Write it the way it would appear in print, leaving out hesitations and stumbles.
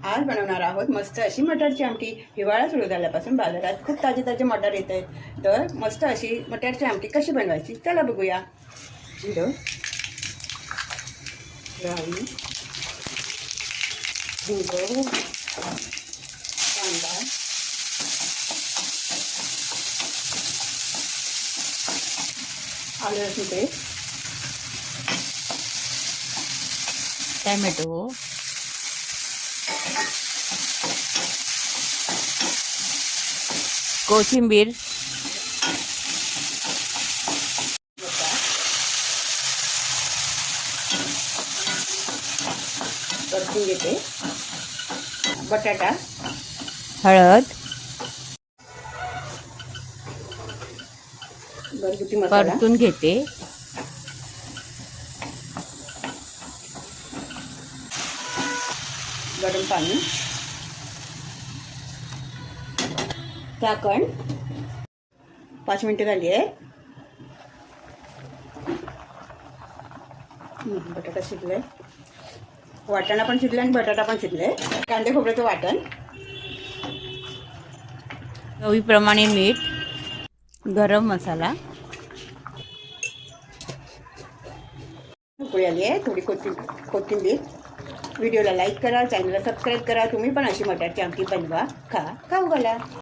आज बनवणार आहोत मस्त अशी मटारची आमटी। हिवाळा सुरू झाल्यापासून बाजारात खूप ताजे ताजे मटार येत आहेत। तर मस्त अशी मटारची आमटी कशी बनवायची चला बघूया। जिरं, राई, हिंग, कांदा, आलं लसूण पेस्ट, टॅमॅटो, कोथिंबीर, परतून घेते। बटाटा, हळद, घरगुती मसाला, परतून घेते। गरम पाणी, झाकण। 5 मिनिटं झाली आहे। बटाटा शिजले, वाटाणा पण शिजले आणि बटाटा पण शिजले। कांदे खोबऱ्याचं वाटण, चवीप्रमाणे मीठ, गरम मसाला, उकळी आली आहे। थोडी कोथिंबीर। व्हिडिओला लाईक करा, चॅनलला सबस्क्राईब करा। तुम्ही पण अशी मटारची आमटी बनवा, खाऊ घाला।